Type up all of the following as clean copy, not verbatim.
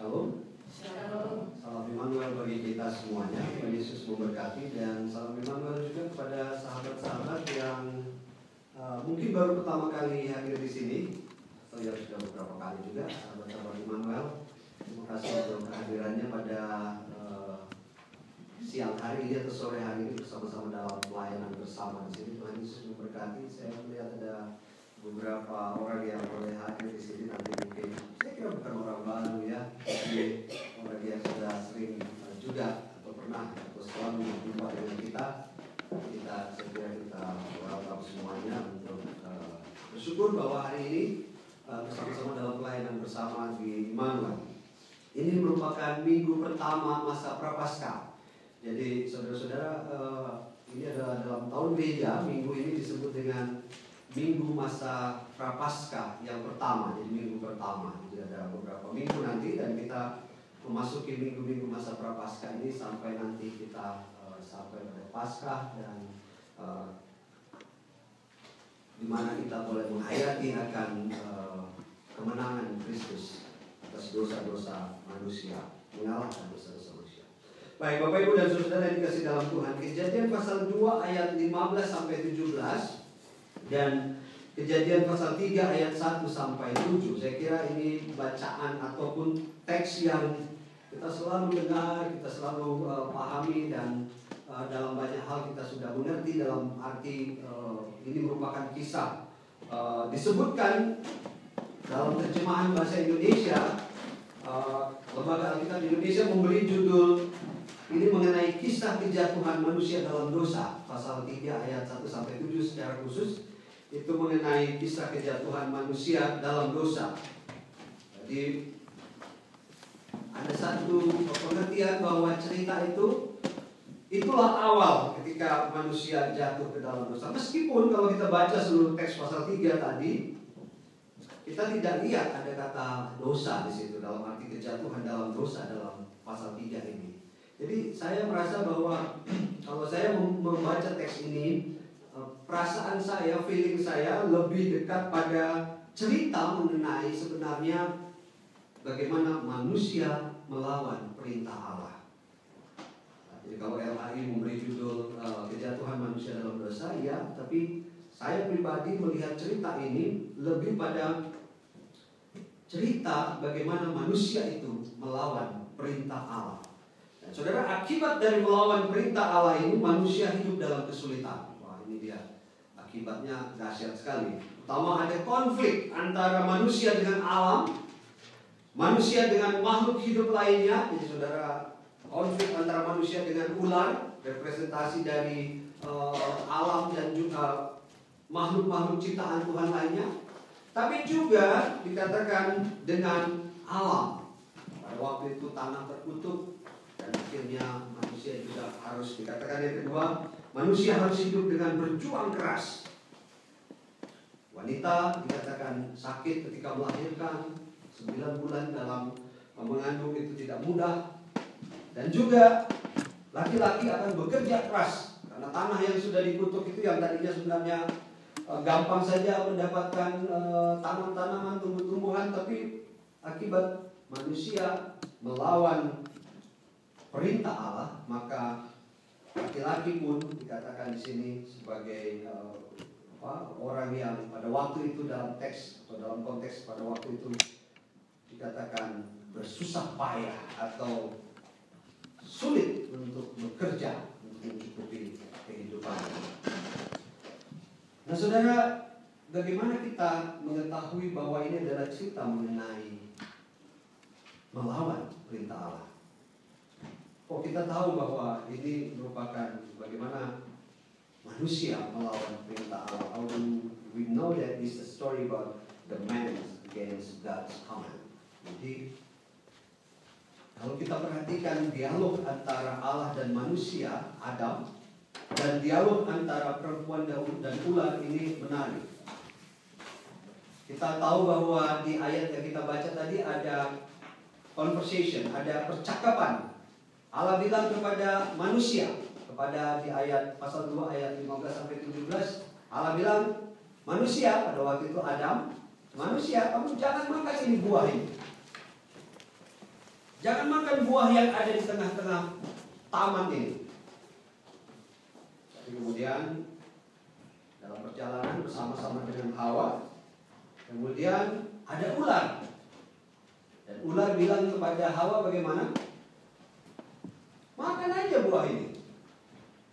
Shalom. Shalom. Salam Immanuel bagi kita semuanya. Tuhan Yesus memberkati, dan salam Immanuel juga kepada sahabat-sahabat yang mungkin baru pertama kali hadir di sini atau yang sudah beberapa kali juga. Sahabat-sahabat Immanuel, terima kasih untuk kehadirannya pada siang hari ini atau sore hari ini bersama-sama dalam pelayanan bersama di sini. Tuhan Yesus memberkati. Saya melihat ada beberapa orang yang boleh hadir di sini nanti, mungkin saya kira bukan orang baru ya, tapi orang yang sudah sering juga atau pernah atau selalu berjumpa dengan kita. Saya kira kita welcome semuanya untuk bersyukur bahwa hari ini bersama-sama dalam pelayanan bersama di Immanuel. Ini merupakan minggu pertama masa Prapaskah. Jadi saudara-saudara, ini adalah dalam tahun gereja, minggu ini disebut dengan minggu masa Prapaskah yang pertama. Jadi minggu pertama, jadi ada beberapa minggu nanti, dan kita memasuki minggu-minggu masa Prapaskah ini sampai nanti kita sampai pada Paskah, dan di mana kita boleh menghayati akan kemenangan Kristus atas dosa-dosa manusia, mengalahkan dosa-dosa manusia. Baik, Bapak Ibu dan Saudara yang dikasih dalam Tuhan, Kejadian pasal 2 ayat 15 sampai 17 dan Kejadian pasal 3 ayat 1 sampai 7. Saya kira ini bacaan ataupun teks yang kita selalu dengar, kita selalu pahami, dan dalam banyak hal kita sudah mengerti, dalam arti ini merupakan kisah. Disebutkan dalam terjemahan bahasa Indonesia, Lembaga Alkitab Indonesia memberi judul ini mengenai kisah kejatuhan manusia dalam dosa. Pasal 3 ayat 1 sampai 7 secara khusus itu mengenai kisah kejatuhan manusia dalam dosa. Jadi ada satu pengertian bahwa cerita itulah awal ketika manusia jatuh ke dalam dosa. Meskipun kalau kita baca seluruh teks pasal 3 tadi, kita tidak lihat ada kata dosa di situ, dalam arti kejatuhan dalam dosa dalam pasal 3 ini. Jadi saya merasa bahwa kalau saya membaca teks ini, perasaan saya, feeling saya lebih dekat pada cerita mengenai sebenarnya bagaimana manusia melawan perintah Allah. Jadi kalau LHI memberi judul kejatuhan manusia dalam dosa, ya, tapi saya pribadi melihat cerita ini lebih pada cerita bagaimana manusia itu melawan perintah Allah. Dan saudara, akibat dari melawan perintah Allah ini, manusia hidup dalam kesulitan. Ini dia akibatnya dahsyat sekali. Pertama, ada konflik antara manusia dengan alam, manusia dengan makhluk hidup lainnya. Jadi saudara, konflik antara manusia dengan ular, representasi dari alam dan juga makhluk-makhluk ciptaan Tuhan lainnya. Tapi juga dikatakan dengan alam. Pada waktu itu tanah terkutuk, dan akhirnya manusia juga harus, dikatakan yang kedua, manusia harus hidup dengan berjuang keras. Wanita dikatakan sakit ketika melahirkan, 9 bulan dalam mengandung itu tidak mudah. Dan juga laki-laki akan bekerja keras, karena tanah yang sudah dikutuk itu, yang tadinya sebenarnya gampang saja mendapatkan tanam-tanaman, tumbuh-tumbuhan, tapi akibat manusia melawan perintah Allah, maka laki-laki pun dikatakan di sini sebagai orang yang pada waktu itu dalam teks atau dalam konteks pada waktu itu dikatakan bersusah payah atau sulit untuk bekerja untuk mencukupi kehidupan. Nah saudara, bagaimana kita mengetahui bahwa ini adalah cerita mengenai melawan perintah Allah? Kita tahu bahwa ini merupakan bagaimana manusia melawan perintah Allah. How do we know that this is a story about the man against God's command? Jadi kalau kita perhatikan dialog antara Allah dan manusia, Adam, dan dialog antara perempuan Daud dan ular, ini menarik. Kita tahu bahwa di ayat yang kita baca tadi ada conversation, ada percakapan. Allah bilang kepada manusia, kepada di ayat pasal 2 ayat 15 sampai 17, Allah bilang, manusia, pada waktu itu Adam, manusia, kamu jangan makan ini buah ini. Jangan makan buah yang ada di tengah-tengah taman ini. Tapi kemudian dalam perjalanan bersama-sama dengan Hawa, kemudian ada ular. Dan ular bilang kepada Hawa bagaimana? Makan aja buah ini.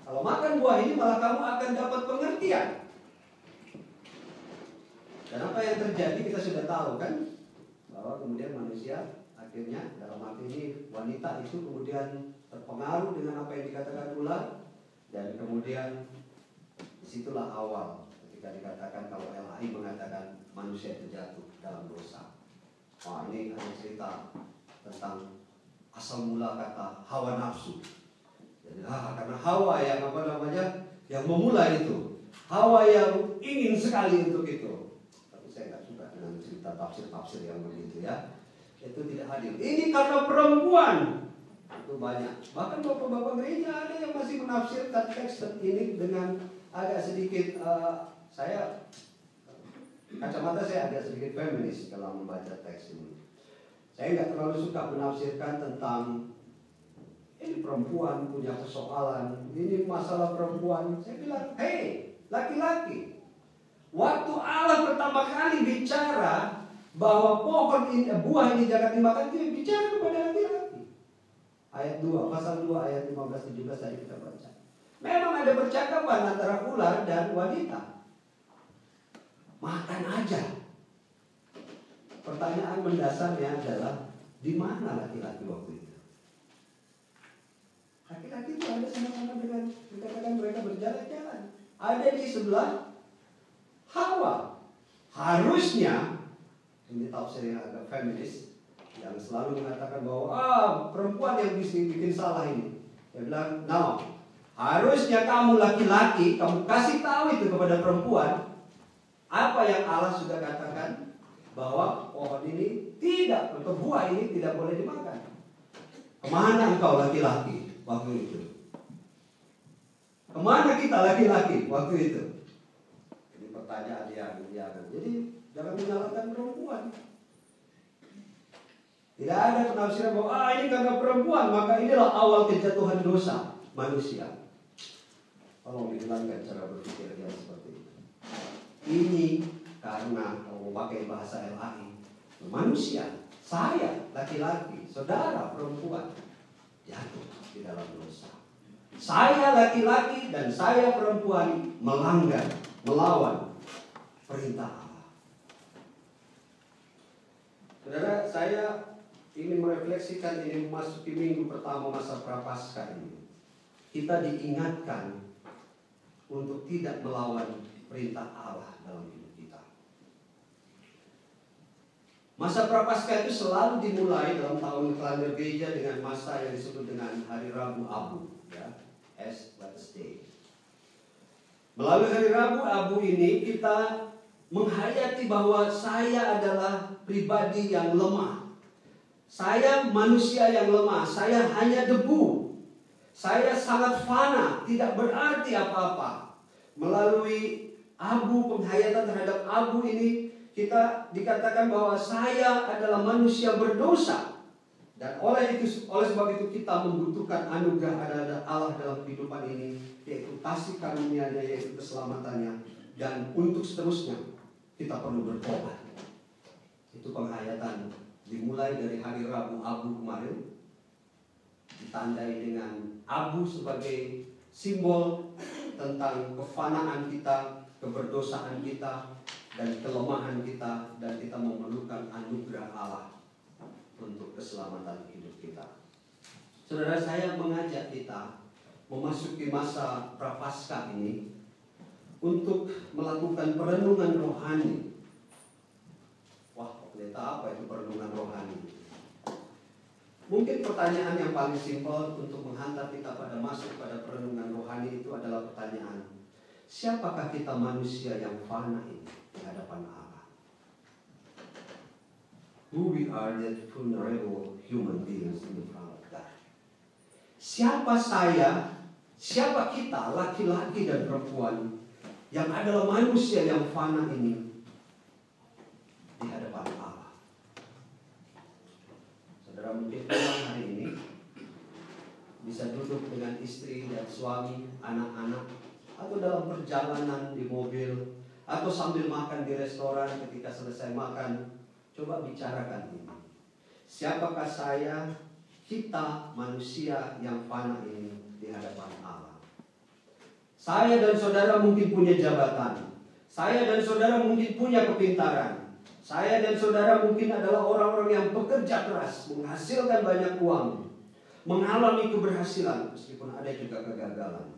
Kalau makan buah ini malah kamu akan dapat pengertian. Dan apa yang terjadi kita sudah tahu kan? Bahwa kemudian manusia akhirnya dalam arti ini wanita itu kemudian terpengaruh dengan apa yang dikatakan ular. Dan kemudian disitulah awal ketika dikatakan kalau LAI mengatakan manusia itu jatuh dalam dosa. Wah, ini ada cerita tentang asal mula kata hawa nafsu. Jadi, karena Hawa yang yang memulai itu, Hawa yang ingin sekali untuk itu. Tapi saya nggak suka dengan cerita tafsir-tafsir yang begitu ya. Itu tidak adil. Ini karena perempuan. Itu banyak. Bahkan bapak-bapak gereja ada yang masih menafsirkan teks ini dengan agak sedikit kacamata saya agak sedikit feminis kalau membaca teks ini. Saya nggak terlalu suka menafsirkan tentang ini perempuan punya persoalan, ini masalah perempuan. Saya bilang, hei, laki-laki. Waktu Allah pertama kali bicara bahwa pohon ini, buah ini jangan dimakan, dia bicara kepada laki-laki. Ayat 2, pasal 2 ayat 15-17 tadi kita baca. Memang ada percakapan antara ular dan wanita. Makan aja. Pertanyaan mendasarnya adalah di mana laki-laki waktu itu? Laki-laki itu ada sama-sama dengan dikatakan mereka berjalan-jalan. Ada di sebelah Hawa. Harusnya ini tafsir yang agak feminis yang selalu mengatakan bahwa perempuan yang bikin salah ini. Dia bilang, no. Harusnya kamu laki-laki, kamu kasih tahu itu kepada perempuan apa yang Allah sudah katakan bahwa pohon ini tidak, atau buah ini tidak boleh dimakan. Kemana engkau laki-laki waktu itu? Kemana kita laki-laki waktu itu? Ini pertanyaan yang jadi jangan menyalahkan perempuan. Tidak ada penafsiran bahwa ini karena perempuan maka inilah awal kejatuhan dosa manusia. Tolong dihilangkan cara berpikir yang seperti itu. Ini karena kalau pakai bahasa LAI, manusia, saya laki-laki, saudara perempuan jatuh di dalam dosa. Saya laki-laki dan saya perempuan melanggar, melawan perintah Allah. Saudara, saya ingin merefleksikan ini memasuki minggu pertama masa Prapaskah ini. Kita diingatkan untuk tidak melawan perintah Allah dalam hidup kita. Masa Prapaskah itu selalu dimulai dalam tahun kalender gereja dengan masa yang disebut dengan Hari Rabu Abu, ya, Ash Wednesday. Melalui Hari Rabu Abu ini kita menghayati bahwa saya adalah pribadi yang lemah. Saya manusia yang lemah. Saya hanya debu. Saya sangat fana, tidak berarti apa-apa. Melalui abu, penghayatan terhadap abu ini, kita dikatakan bahwa saya adalah manusia berdosa. Dan oleh sebab itu kita membutuhkan anugerah Allah dalam kehidupan ini, yaitu kasih karunia-Nya, yaitu keselamatannya. Dan untuk seterusnya kita perlu bertobat. Itu penghayatan dimulai dari hari Rabu Abu kemarin, ditandai dengan abu sebagai simbol tentang kefanaan kita, keberdosaan kita, dan kelemahan kita, dan kita memerlukan anugerah Allah untuk keselamatan hidup kita. Saudara, saya mengajak kita memasuki masa Prapaskah ini untuk melakukan perenungan rohani. Wah, pendeta, apa itu perenungan rohani? Mungkin pertanyaan yang paling simpel untuk menghantar kita pada masuk pada perenungan rohani itu adalah pertanyaan, siapakah kita manusia yang fana ini di hadapan Allah? Who we are that vulnerable human beings in the front of God. Siapa saya, siapa kita, laki-laki dan perempuan yang adalah manusia yang fana ini di hadapan Allah. Saudara, mungkin istri dan suami, anak-anak, atau dalam perjalanan di mobil, atau sambil makan di restoran ketika selesai makan, coba bicarakan ini. Siapakah saya, kita manusia yang fana ini di hadapan Allah? Saya dan saudara mungkin punya jabatan. Saya dan saudara mungkin punya kepintaran. Saya dan saudara mungkin adalah orang-orang yang bekerja keras, menghasilkan banyak uang, mengalami keberhasilan meskipun ada juga kegagalan.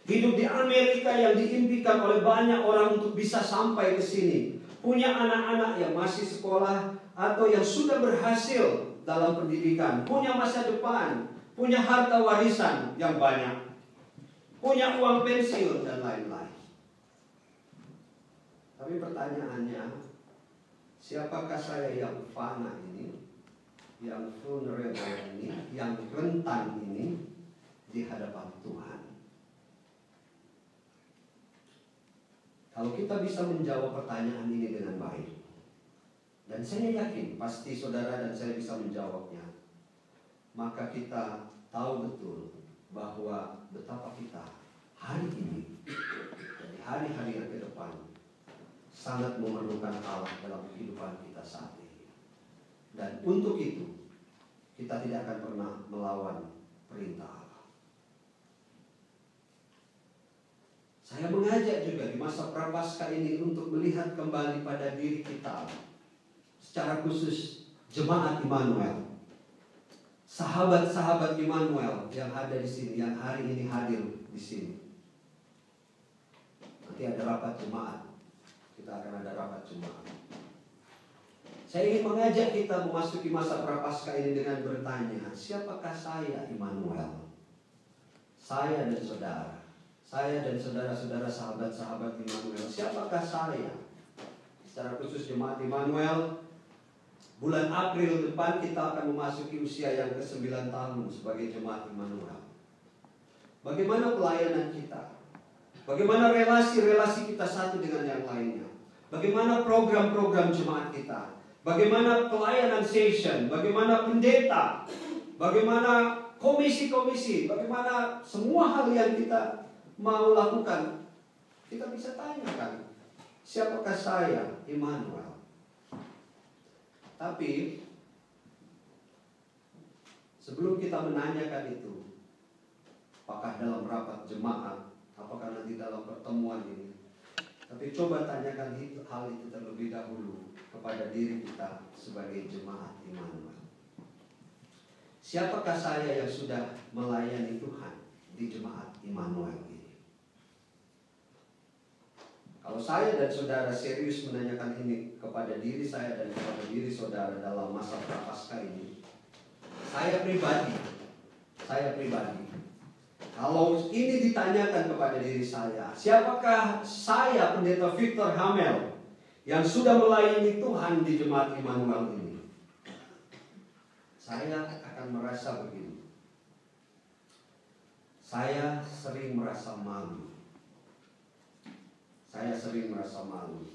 Hidup di Amerika yang diimpikan oleh banyak orang untuk bisa sampai ke sini. Punya anak-anak yang masih sekolah atau yang sudah berhasil dalam pendidikan. Punya masa depan. Punya harta warisan yang banyak. Punya uang pensiun dan lain-lain. Tapi pertanyaannya, siapakah saya yang fana ini, yang vulnerable ini, yang rentan ini di hadapan Tuhan? Kalau kita bisa menjawab pertanyaan ini dengan baik, dan saya yakin pasti saudara dan saya bisa menjawabnya, maka kita tahu betul bahwa betapa kita hari ini dan hari-hari yang ke depan sangat memerlukan Allah dalam kehidupan kita saat ini. Dan untuk itu kita tidak akan pernah melawan perintah Allah. Saya mengajak juga di masa Prapaskah ini untuk melihat kembali pada diri kita, secara khusus jemaat Immanuel, sahabat-sahabat Immanuel yang ada di sini, yang hari ini hadir di sini. Nanti ada rapat jemaat, kita akan ada rapat jemaat. Saya ingin mengajak kita memasuki masa Prapaskah ini dengan bertanya, siapakah saya Immanuel? Saya dan saudara. Saya dan saudara-saudara sahabat-sahabat Immanuel, siapakah saya? Secara khusus jemaat Immanuel, bulan April depan kita akan memasuki usia yang ke-9 tahun sebagai jemaat Immanuel. Bagaimana pelayanan kita? Bagaimana relasi-relasi kita satu dengan yang lainnya? Bagaimana program-program jemaat kita? Bagaimana pelayanan session? Bagaimana pendeta? Bagaimana komisi-komisi? Bagaimana semua hal yang kita mau lakukan? Kita bisa tanyakan, siapakah saya Immanuel? Tapi sebelum kita menanyakan itu, apakah dalam rapat jemaat, apakah nanti dalam pertemuan ini, tapi coba tanyakan hal itu terlebih dahulu kepada diri kita sebagai jemaat Immanuel. Siapakah saya yang sudah melayani Tuhan di jemaat Immanuel ini? Kalau saya dan saudara serius menanyakan ini kepada diri saya dan kepada diri saudara dalam masa Prapaskah ini, saya pribadi, kalau ini ditanyakan kepada diri saya, siapakah saya, Pendeta Victor Hamel, yang sudah melayani Tuhan di jemaat Immanuel ini? Saya akan merasa begini. Saya sering merasa malu.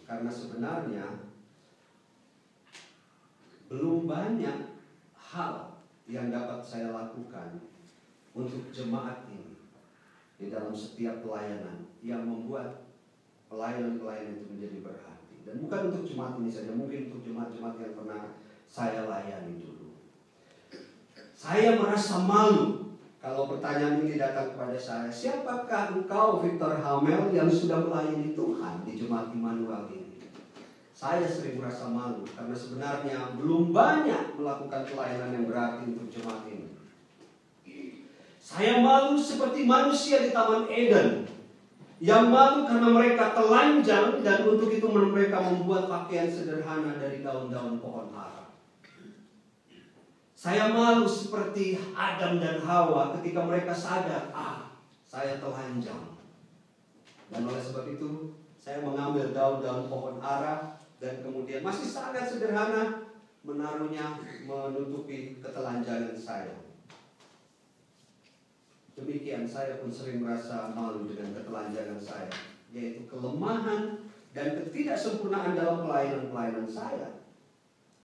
Karena sebenarnya belum banyak hal yang dapat saya lakukan untuk jemaat ini di dalam setiap pelayanan yang membuat pelayanan-pelayanan itu menjadi berarti. Dan bukan untuk jemaat ini saja, mungkin untuk jemaat-jemaat yang pernah saya layani dulu. Saya merasa malu kalau pertanyaan ini datang kepada saya, siapakah engkau Victor Hamel yang sudah melayani Tuhan di jemaat Immanuel ini? Saya sering merasa malu karena sebenarnya belum banyak melakukan pelayanan yang berarti untuk jemaat ini. Saya malu seperti manusia di Taman Eden, yang malu karena mereka telanjang dan untuk itu mereka membuat pakaian sederhana dari daun-daun pohon ara. Saya malu seperti Adam dan Hawa ketika mereka sadar, saya telanjang. Dan oleh sebab itu, saya mengambil daun-daun pohon ara dan kemudian masih sangat sederhana menaruhnya menutupi ketelanjangan saya. Demikian saya pun sering merasa malu dengan ketelanjangan saya, yaitu kelemahan dan ketidaksempurnaan dalam pelayanan-pelayanan saya.